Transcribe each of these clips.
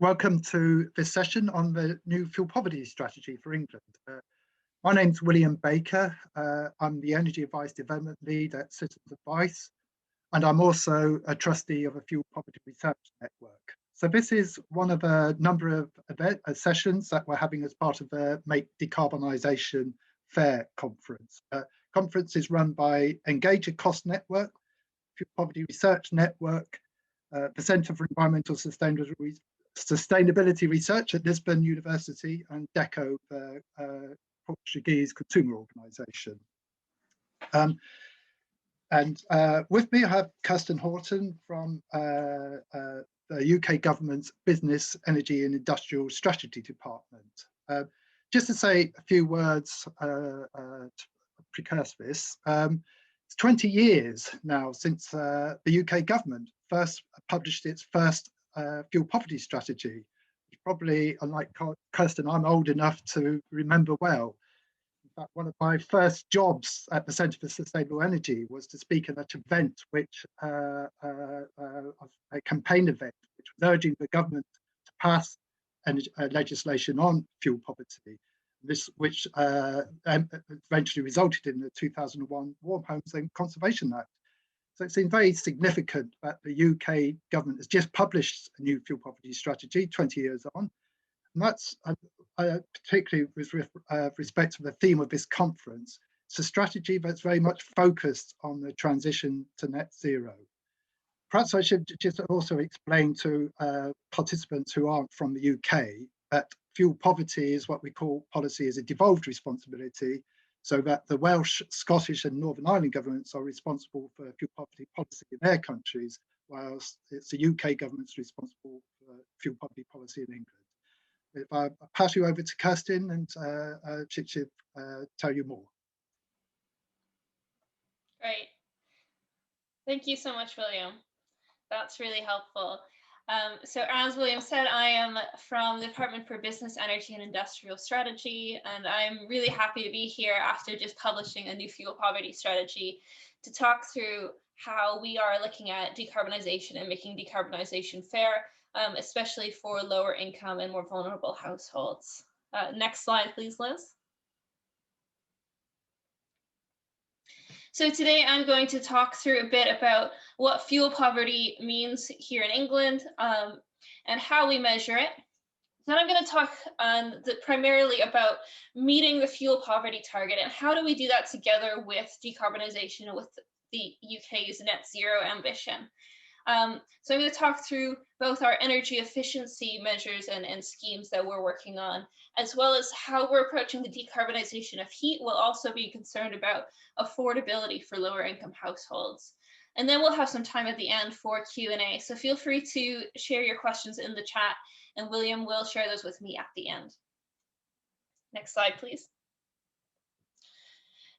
Welcome to this session on the new fuel poverty strategy for England. My name's William Baker. I'm the Energy Advice Development Lead at Citizens Advice, and I'm also a trustee of a fuel poverty research network. So this is one of a number of sessions that we're having as part of the Make Decarbonisation Fair conference. Conference is run by Engage a Cost Network, Fuel Poverty Research Network, the Centre for Environmental Sustainability Research at Lisbon University, and DECO, the Portuguese consumer organisation. With me I have Kirsten Horton from the UK government's Business, Energy and Industrial Strategy Department. Just to say a few words to precursor this, it's 20 years now since the UK government first published its first fuel poverty strategy. Probably, unlike Kirsten, I'm old enough to remember well. In fact, one of my first jobs at the Centre for Sustainable Energy was to speak at an event, which a campaign event, which was urging the government to pass legislation on fuel poverty. This, which eventually resulted in the 2001 Warm Homes and Conservation Act. So it seems very significant that the UK government has just published a new fuel poverty strategy 20 years on. And that's particularly with respect to the theme of this conference. It's a strategy that's very much focused on the transition to net zero. Perhaps I should just also explain to participants who aren't from the UK that fuel poverty is what we call policy as a devolved responsibility, so that the Welsh, Scottish and Northern Ireland governments are responsible for fuel poverty policy in their countries, whilst it's the UK government's responsible for fuel poverty policy in England. If I pass you over to Kirsten and she should tell you more. Great. Thank you so much, William. That's really helpful. So as William said, I am from the Department for Business, Energy and Industrial Strategy, and I'm really happy to be here after just publishing a new fuel poverty strategy to talk through how we are looking at decarbonisation and making decarbonisation fair, especially for lower income and more vulnerable households. Next slide, please, Liz. So today I'm going to talk through a bit about what fuel poverty means here in England and how we measure it. Then I'm going to talk primarily about meeting the fuel poverty target and how do we do that together with decarbonisation and with the UK's net zero ambition. So I'm going to talk through both our energy efficiency measures and schemes that we're working on, as well as how we're approaching the decarbonisation of heat. We'll also be concerned about affordability for lower income households. And then we'll have some time at the end for Q&A. So feel free to share your questions in the chat and William will share those with me at the end. Next slide, please.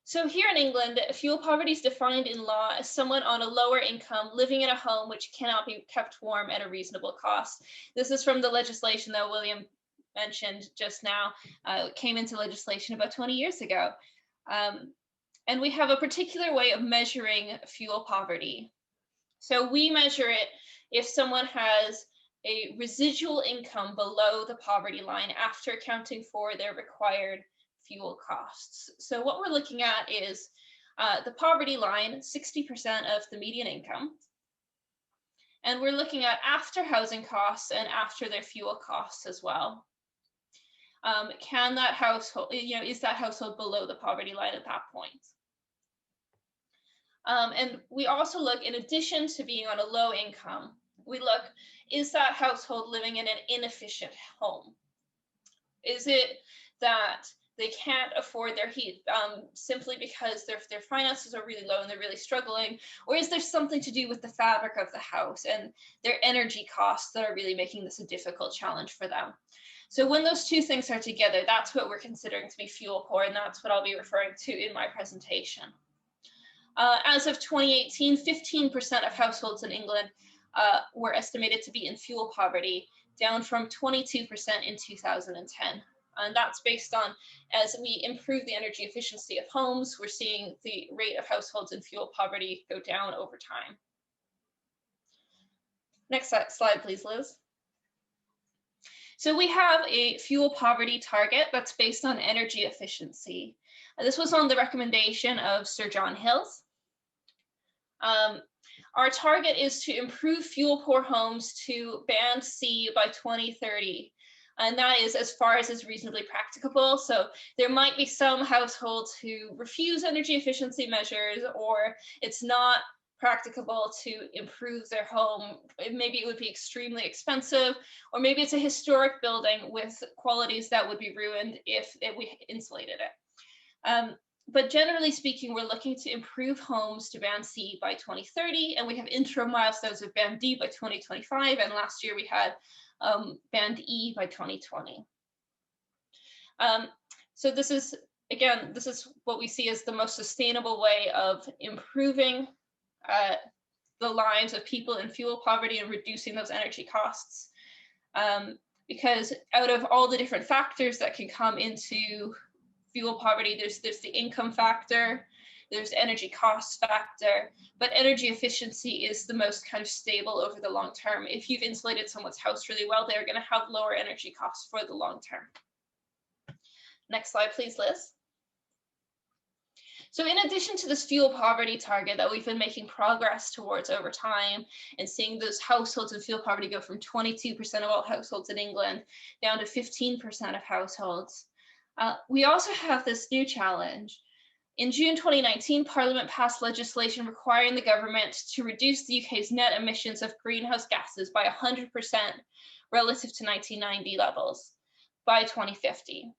So here in England, fuel poverty is defined in law as someone on a lower income living in a home which cannot be kept warm at a reasonable cost. This is from the legislation that William mentioned just now. It came into legislation about 20 years ago. And we have a particular way of measuring fuel poverty. So we measure it if someone has a residual income below the poverty line after accounting for their required fuel costs. So what we're looking at is the poverty line, 60% of the median income. And we're looking at after housing costs and after their fuel costs as well. Can that household, is that household below the poverty line at that point? And we also look, in addition to being on a low income, we look, is that household living in an inefficient home? Is it that they can't afford their heat simply because their finances are really low and they're really struggling? Or is there something to do with the fabric of the house and their energy costs that are really making this a difficult challenge for them? So when those two things are together, that's what we're considering to be fuel poor, and that's what I'll be referring to in my presentation. As of 2018, 15% of households in England were estimated to be in fuel poverty, down from 22% in 2010. And that's based on, as we improve the energy efficiency of homes, we're seeing the rate of households in fuel poverty go down over time. Next slide, please, Liz. So we have a fuel poverty target that's based on energy efficiency. This was on the recommendation of Sir John Hills. Our target is to improve fuel poor homes to band C by 2030. And that is as far as is reasonably practicable. So there might be some households who refuse energy efficiency measures, or it's not practicable to improve their home. Maybe it would be extremely expensive, or maybe it's a historic building with qualities that would be ruined if we insulated it. But generally speaking, we're looking to improve homes to band C by 2030, and we have interim milestones of band D by 2025, and last year we had band E by 2020. So this is, again, this is what we see as the most sustainable way of improving the lives of people in fuel poverty and reducing those energy costs. Because out of all the different factors that can come into fuel poverty, there's the income factor, there's energy cost factor, but energy efficiency is the most kind of stable over the long term. If you've insulated someone's house really well, they're going to have lower energy costs for the long term. Next slide, please, Liz. So in addition to this fuel poverty target that we've been making progress towards over time and seeing those households in fuel poverty go from 22% of all households in England down to 15% of households, we also have this new challenge. In June 2019, Parliament passed legislation requiring the government to reduce the UK's net emissions of greenhouse gases by 100% relative to 1990 levels by 2050.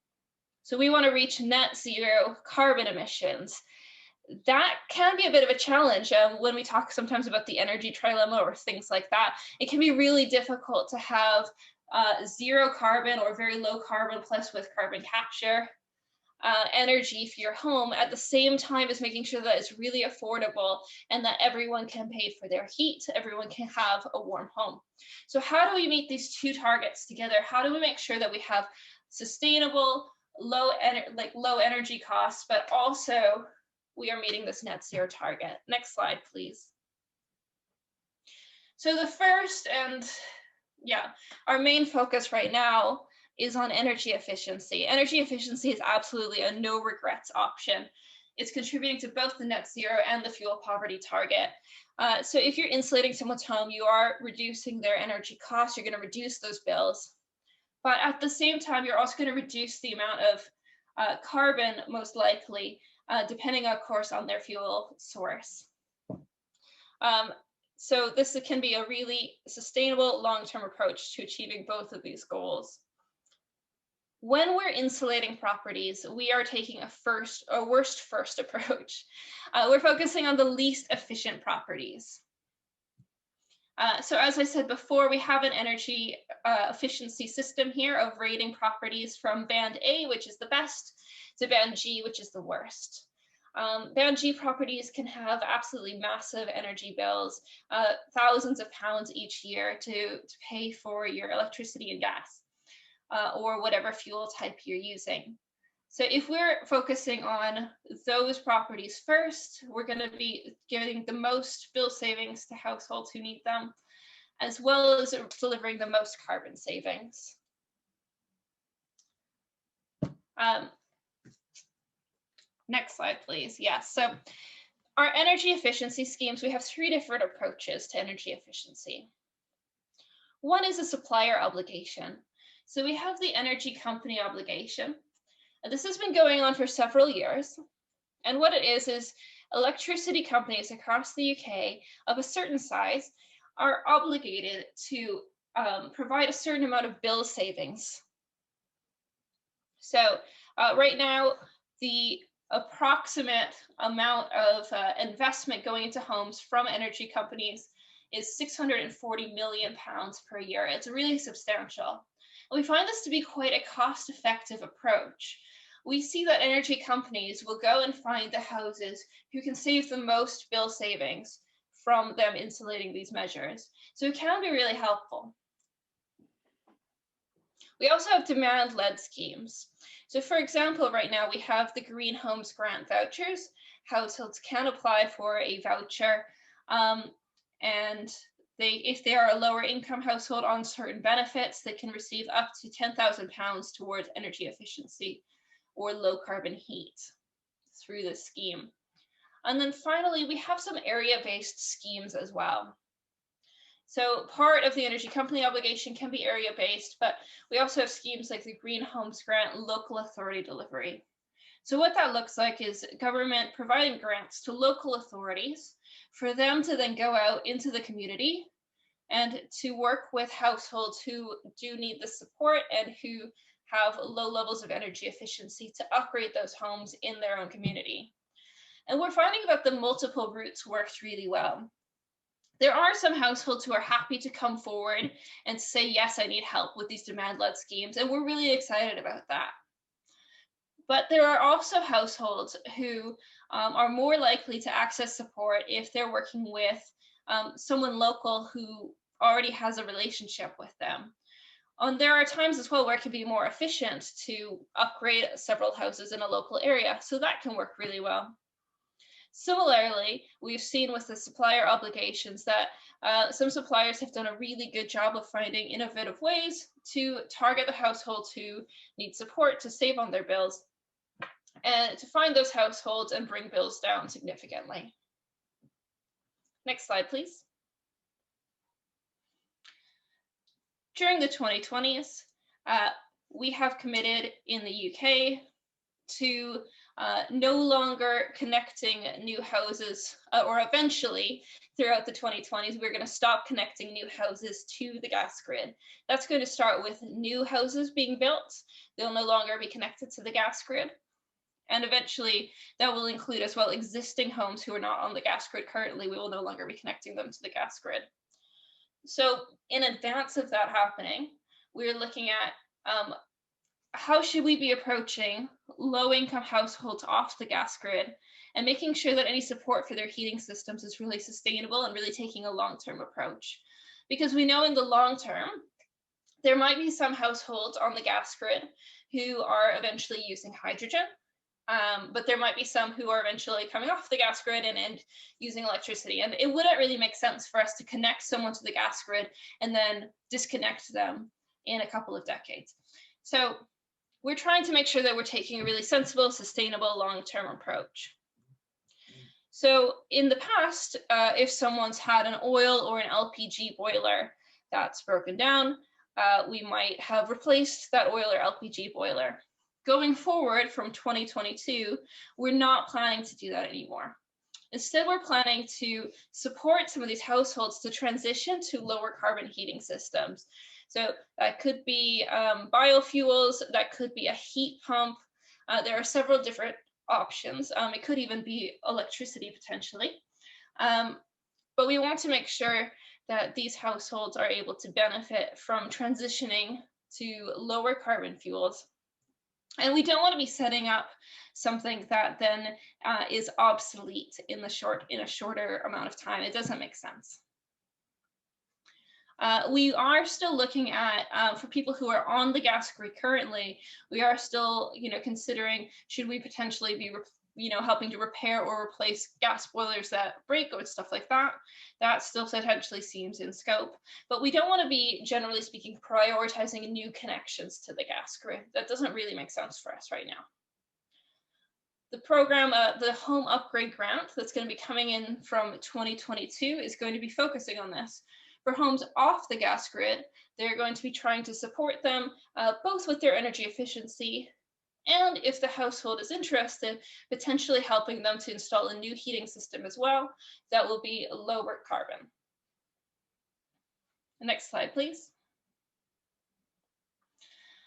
So we want to reach net zero carbon emissions. That can be a bit of a challenge when we talk sometimes about the energy trilemma or things like that. It can be really difficult to have zero carbon or very low carbon plus with carbon capture energy for your home at the same time as making sure that it's really affordable and that everyone can pay for their heat, everyone can have a warm home. So how do we meet these two targets together? How do we make sure that we have sustainable, low energy costs, but also we are meeting this net zero target? Next slide, please. So the first and our main focus right now is on energy efficiency. Energy efficiency is absolutely a no regrets option. It's contributing to both the net zero and the fuel poverty target. So if you're insulating someone's home, you are reducing their energy costs, you're going to reduce those bills. But at the same time, you're also going to reduce the amount of carbon, most likely, depending, of course, on their fuel source. So this can be a really sustainable long-term approach to achieving both of these goals. When we're insulating properties, we are taking a worst first approach. We're focusing on the least efficient properties. So as I said before, we have an energy efficiency system here of rating properties from band A, which is the best, to band G, which is the worst. Band G properties can have absolutely massive energy bills, thousands of pounds each year to pay for your electricity and gas, or whatever fuel type you're using. So if we're focusing on those properties first, we're going to be giving the most bill savings to households who need them, as well as delivering the most carbon savings. Next slide, please. Yes, so our energy efficiency schemes, we have three different approaches to energy efficiency. One is a supplier obligation. So we have the energy company obligation. This has been going on for several years. And what it is electricity companies across the UK of a certain size are obligated to provide a certain amount of bill savings. So right now, the approximate amount of investment going into homes from energy companies is £640 million per year. It's really substantial. And we find this to be quite a cost-effective approach. We see that energy companies will go and find the houses who can save the most bill savings from them insulating these measures. So it can be really helpful. We also have demand-led schemes. So for example, right now we have the Green Homes Grant vouchers. Households can apply for a voucher and If they are a lower income household on certain benefits, they can receive up to £10,000 towards energy efficiency or low carbon heat through this scheme. And then finally, we have some area-based schemes as well. So part of the energy company obligation can be area-based, but we also have schemes like the Green Homes Grant local authority delivery. So what that looks like is government providing grants to local authorities for them to then go out into the community and to work with households who do need the support and who have low levels of energy efficiency to upgrade those homes in their own community. And we're finding that the multiple routes worked really well. There are some households who are happy to come forward and say, yes, I need help with these demand-led schemes, and we're really excited about that. But there are also households who are more likely to access support if they're working with someone local who already has a relationship with them. And there are times as well where it can be more efficient to upgrade several houses in a local area, so that can work really well. Similarly, we've seen with the supplier obligations that some suppliers have done a really good job of finding innovative ways to target the households who need support to save on their bills and to find those households and bring bills down significantly. Next slide, please. During the 2020s, we have committed in the UK to no longer connecting new houses, or eventually throughout the 2020s, we're going to stop connecting new houses to the gas grid. That's going to start with new houses being built. They'll no longer be connected to the gas grid. And eventually that will include as well existing homes who are not on the gas grid currently. We will no longer be connecting them to the gas grid. So in advance of that happening, we're looking at how should we be approaching low-income households off the gas grid and making sure that any support for their heating systems is really sustainable and really taking a long-term approach. Because we know in the long term, there might be some households on the gas grid who are eventually using hydrogen, but there might be some who are eventually coming off the gas grid and using electricity. And it wouldn't really make sense for us to connect someone to the gas grid and then disconnect them in a couple of decades. So we're trying to make sure that we're taking a really sensible, sustainable, long-term approach. So in the past, if someone's had an oil or an LPG boiler that's broken down, we might have replaced that oil or LPG boiler. Going forward from 2022, we're not planning to do that anymore. Instead, we're planning to support some of these households to transition to lower carbon heating systems. So that could be biofuels, that could be a heat pump. There are several different options. It could even be electricity potentially. But we want to make sure that these households are able to benefit from transitioning to lower carbon fuels. And we don't want to be setting up something that then is obsolete in a shorter amount of time. It doesn't make sense. We are still looking at, for people who are on the gas grid currently, we are still, considering should we potentially be, helping to repair or replace gas boilers that break or stuff like that. That still potentially seems in scope, but we don't want to be, generally speaking, prioritizing new connections to the gas grid. That doesn't really make sense for us right now. The program, the Home Upgrade Grant that's going to be coming in from 2022 is going to be focusing on this. For homes off the gas grid, they're going to be trying to support them both with their energy efficiency and, if the household is interested, potentially helping them to install a new heating system as well that will be lower carbon. Next slide, please.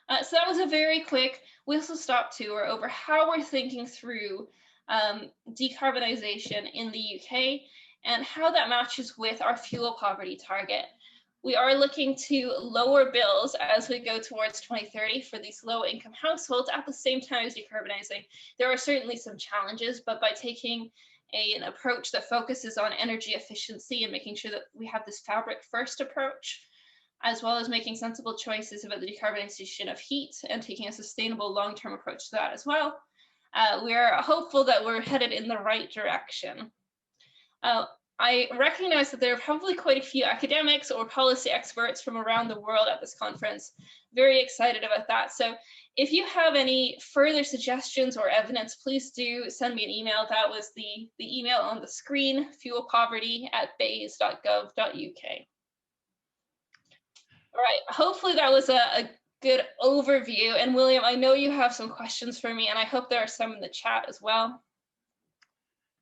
So that was a very quick whistle-stop tour over how we're thinking through decarbonization in the UK and how that matches with our fuel poverty target. We are looking to lower bills as we go towards 2030 for these low-income households at the same time as decarbonizing. There are certainly some challenges, but by taking an approach that focuses on energy efficiency and making sure that we have this fabric-first approach, as well as making sensible choices about the decarbonization of heat and taking a sustainable long-term approach to that as well, we're hopeful that we're headed in the right direction. I recognize that there are probably quite a few academics or policy experts from around the world at this conference. Very excited about that. So if you have any further suggestions or evidence, please do send me an email. That was the email on the screen, fuelpoverty@bays.gov.uk. All right, hopefully that was a good overview. And William, I know you have some questions for me, and I hope there are some in the chat as well.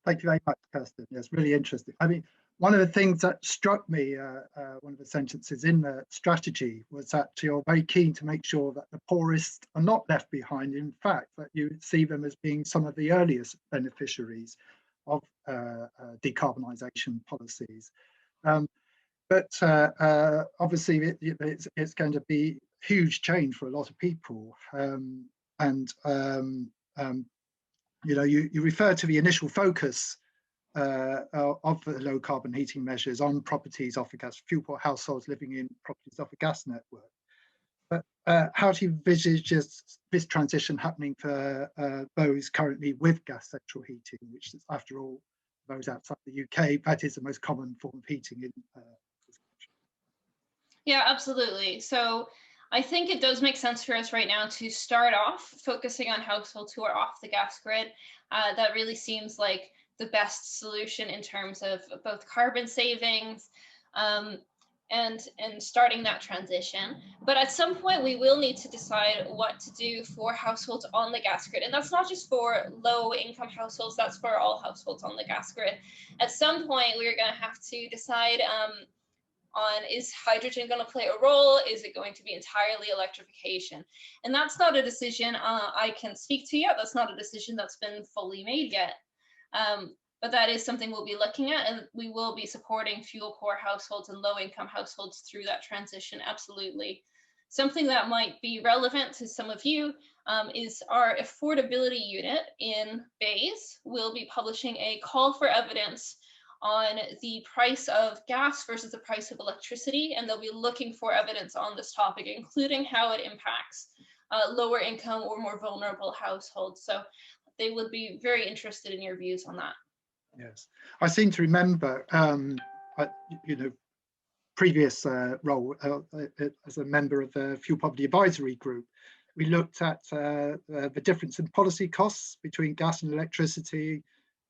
Thank you very much, Kirsten. Yes, really interesting. I mean, one of the things that struck me, one of the sentences in the strategy, was that you're very keen to make sure that the poorest are not left behind. In fact, that you see them as being some of the earliest beneficiaries of decarbonisation policies. But obviously, it's going to be huge change for a lot of people. You know, you refer to the initial focus of the low carbon heating measures on properties off a gas, fuel poor households living in properties off a gas network. But how do you envisage this transition happening for those currently with gas central heating, which is, after all, those outside the UK, that is the most common form of heating in this country? Yeah, absolutely. So I think it does make sense for us right now to start off focusing on households who are off the gas grid. That really seems like the best solution in terms of both carbon savings and starting that transition. But at some point, we will need to decide what to do for households on the gas grid. And that's not just for low income households, that's for all households on the gas grid. At some point, we're going to have to decide on, is hydrogen going to play a role? Is it going to be entirely electrification? And that's not a decision I can speak to yet. That's not a decision that's been fully made yet. But that is something we'll be looking at, and we will be supporting fuel poor households and low income households through that transition, absolutely. Something that might be relevant to some of you is our affordability unit in Bays will be publishing a call for evidence on the price of gas versus the price of electricity, and they'll be looking for evidence on this topic, including how it impacts lower income or more vulnerable households. So they would be very interested in your views on that. Yes, I seem to remember, you know, previous role as a member of the Fuel Poverty Advisory Group, we looked at the difference in policy costs between gas and electricity.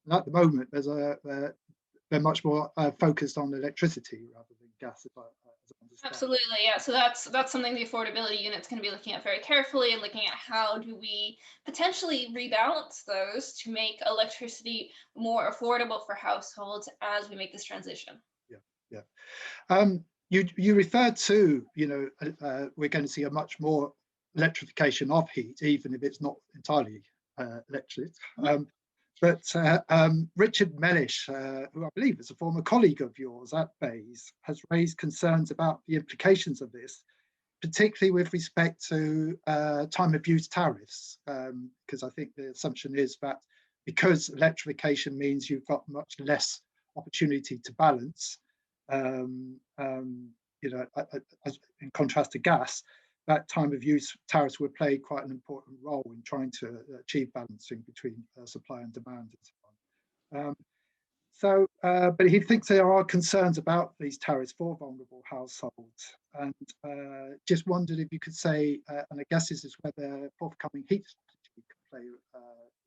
And at the moment, they're much more focused on electricity rather than gas. Absolutely, yeah. So that's something the affordability unit's going to be looking at very carefully, and looking at how do we potentially rebalance those to make electricity more affordable for households as we make this transition. Yeah, yeah. You referred to, you know, we're going to see a much more electrification of heat, even if it's not entirely electric. But Richard Mellish, who I believe is a former colleague of yours at Bays, has raised concerns about the implications of this, particularly with respect to time of use tariffs, because I think the assumption is that because electrification means you've got much less opportunity to balance, you know, in contrast to gas, that time of use tariffs will play quite an important role in trying to achieve balancing between supply and demand and so on. But he thinks there are concerns about these tariffs for vulnerable households, and just wondered if you could say, and I guess this is where the forthcoming heat strategy can play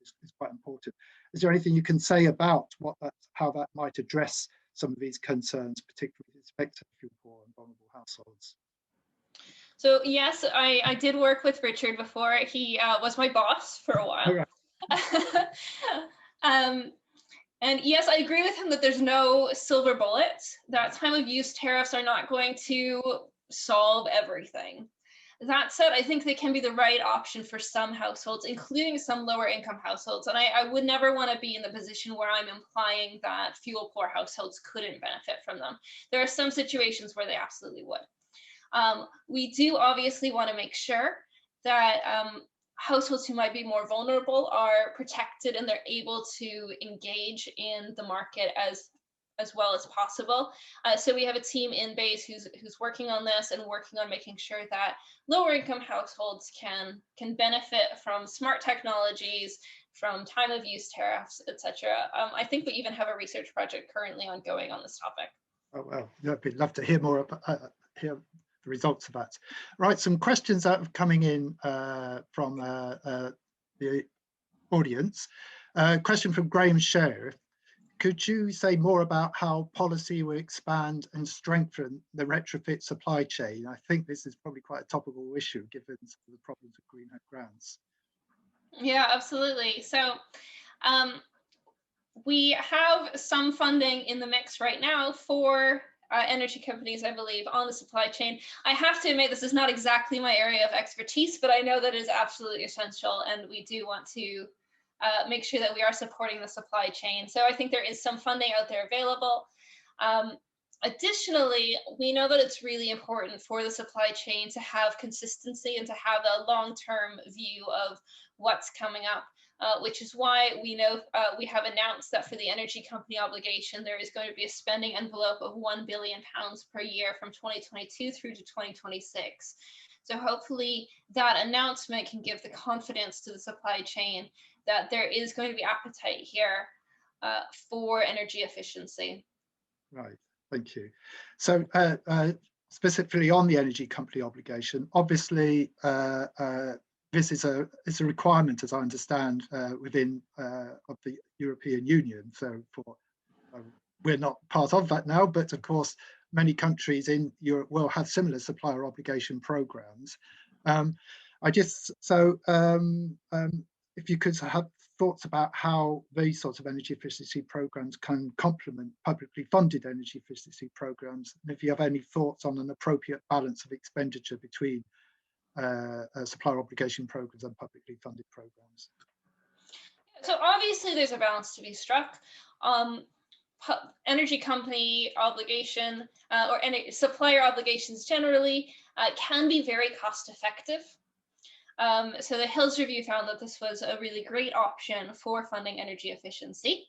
is quite important. Is there anything you can say about how that might address some of these concerns, particularly with respect to fuel poor and vulnerable households? So yes, I did work with Richard before. He was my boss for a while. And yes, I agree with him that there's no silver bullet, that time of use tariffs are not going to solve everything. That said, I think they can be the right option for some households, including some lower income households. And I would never want to be in the position where I'm implying that fuel poor households couldn't benefit from them. There are some situations where they absolutely would. We do obviously want to make sure that households who might be more vulnerable are protected and they're able to engage in the market as as well as possible. So we have a team in Bays who's working on this and working on making sure that lower income households can benefit from smart technologies, from time of use tariffs, etc. I think we even have a research project currently ongoing on this topic. Oh, well, I'd love to hear more about hear the results of that. Right, some questions that are coming in from the audience. Question from Graham Sheriff. Could you say more about how policy will expand and strengthen the retrofit supply chain? I think this is probably quite a topical issue given some of the problems with greenhouse grants. Yeah, absolutely. So we have some funding in the mix right now for energy companies, I believe, on the supply chain. I have to admit, this is not exactly my area of expertise, but I know that it is absolutely essential, and we do want to make sure that we are supporting the supply chain. So I think there is some funding out there available. Additionally, we know that it's really important for the supply chain to have consistency and to have a long-term view of what's coming up, which is why we know we have announced that for the energy company obligation, there is going to be a spending envelope of £1 billion per year from 2022 through to 2026. So hopefully that announcement can give the confidence to the supply chain that there is going to be appetite here for energy efficiency. Right, thank you. So specifically on the energy company obligation, obviously this is a requirement, as I understand, within of the European Union. So we're not part of that now, but of course many countries in Europe will have similar supplier obligation programs. If you could have thoughts about how these sorts of energy efficiency programs can complement publicly funded energy efficiency programs, and if you have any thoughts on an appropriate balance of expenditure between supplier obligation programs and publicly funded programs. So obviously there's a balance to be struck. Energy company obligation or any supplier obligations generally can be very cost effective. So the Hills Review found that this was a really great option for funding energy efficiency.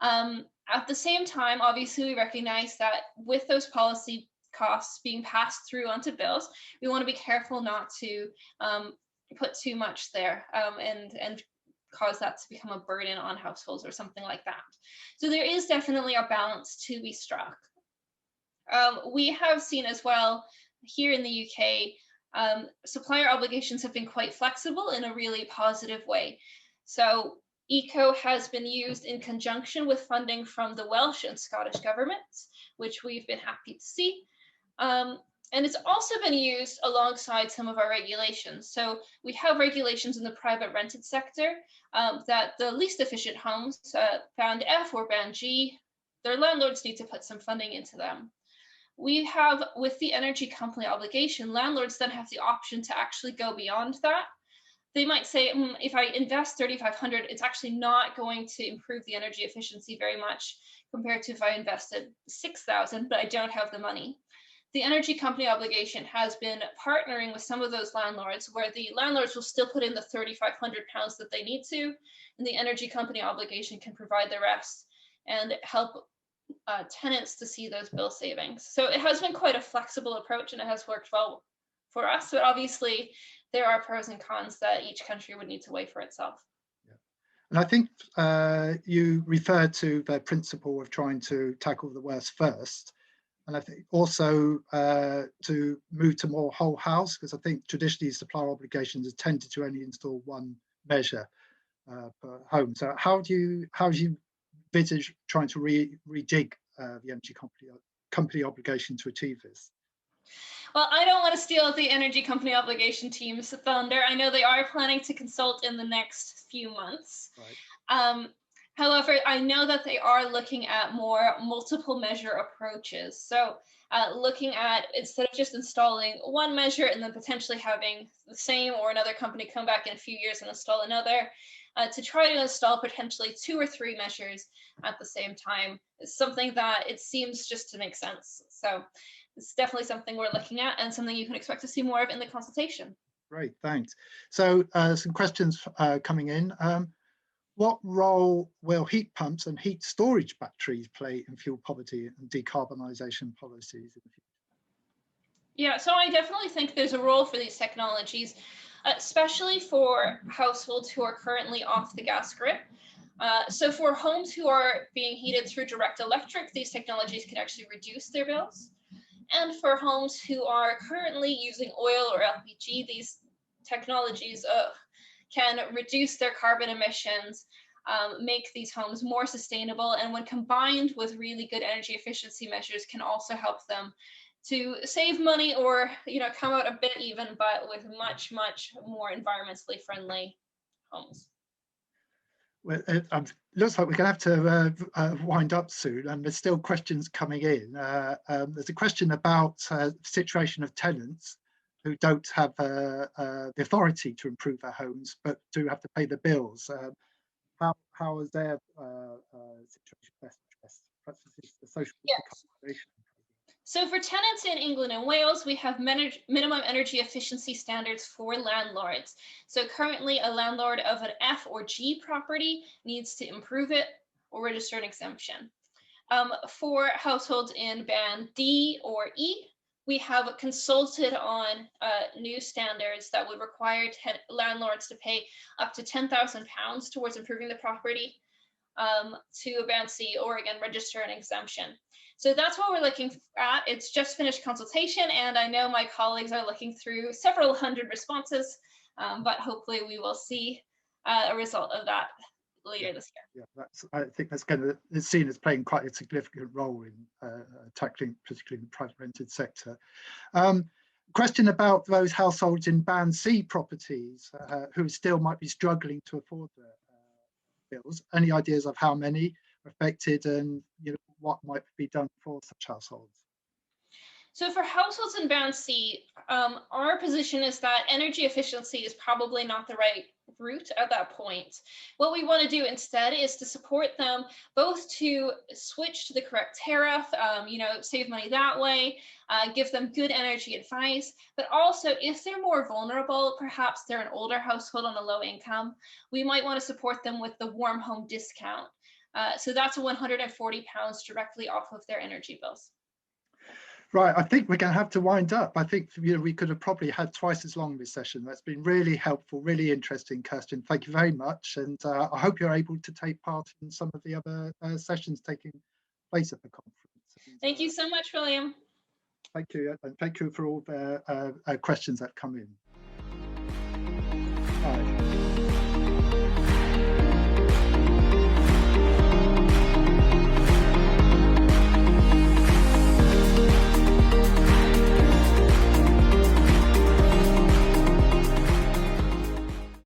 At the same time, obviously, we recognize that with those policy costs being passed through onto bills, we want to be careful not to put too much there and cause that to become a burden on households or something like that. So there is definitely a balance to be struck. We have seen as well here in the UK, supplier obligations have been quite flexible in a really positive way. So ECO has been used in conjunction with funding from the Welsh and Scottish governments, which we've been happy to see. And it's also been used alongside some of our regulations. So we have regulations in the private rented sector that the least efficient homes, band F or band G, their landlords need to put some funding into them. We have, with the energy company obligation, landlords then have the option to actually go beyond that. They might say, if I invest $3,500, it's actually not going to improve the energy efficiency very much compared to if I invested $6,000, but I don't have the money. The energy company obligation has been partnering with some of those landlords where the landlords will still put in the £3,500 that they need to, and the energy company obligation can provide the rest and help tenants to see those bill savings. So it has been quite a flexible approach and it has worked well for us, but obviously there are pros and cons that each country would need to weigh for itself. Yeah. And I think you referred to the principle of trying to tackle the worst first. And I think also to move to more whole house, because I think traditionally supplier obligations have tended to only install one measure per home. So how do you envisage trying to rejig the energy company obligation to achieve this? Well, I don't want to steal the energy company obligation team's thunder. I know they are planning to consult in the next few months. Right. However, I know that they are looking at more multiple measure approaches. So looking at, instead of just installing one measure and then potentially having the same or another company come back in a few years and install another, to try to install potentially 2 or 3 measures at the same time is something that it seems just to make sense. So it's definitely something we're looking at and something you can expect to see more of in the consultation. Great, thanks. So some questions coming in. What role will heat pumps and heat storage batteries play in fuel poverty and decarbonisation policies in the future? Yeah, so I definitely think there's a role for these technologies, especially for households who are currently off the gas grid. So for homes who are being heated through direct electric, these technologies can actually reduce their bills. And for homes who are currently using oil or LPG, these technologies can reduce their carbon emissions, make these homes more sustainable, and when combined with really good energy efficiency measures, can also help them to save money or come out a bit even, but with much more environmentally friendly homes. Well, it looks like we're going to have to wind up soon, and there's still questions coming in. There's a question about the situation of tenants who don't have the authority to improve their homes, but do have to pay the bills. How is their situation best addressed? Perhaps this is the social decarbonization. So for tenants in England and Wales, we have minimum energy efficiency standards for landlords. So currently a landlord of an F or G property needs to improve it or register an exemption. For households in band D or E, we have consulted on new standards that would require landlords to pay up to £10,000 towards improving the property, to a band C, or again, register an exemption. So that's what we're looking at. It's just finished consultation, and I know my colleagues are looking through several hundred responses, but hopefully we will see a result of that later this year. Yeah, I think that's going to be seen as playing quite a significant role in tackling, particularly the private rented sector. Question about those households in band C properties who still might be struggling to afford their bills. Any ideas of how many are affected, and what might be done for such households? So for households in band C, our position is that energy efficiency is probably not the right route at that point. What we want to do instead is to support them both to switch to the correct tariff, save money that way, give them good energy advice, but also if they're more vulnerable, perhaps they're an older household on a low income, we might want to support them with the warm home discount. So that's £140 directly off of their energy bills. Right, I think we're going to have to wind up. I think we could have probably had twice as long this session. That's been really helpful, really interesting, Kirsten. Thank you very much, and I hope you're able to take part in some of the other sessions taking place at the conference. Thank you so much, William. Thank you, and thank you for all the questions that come in. Bye.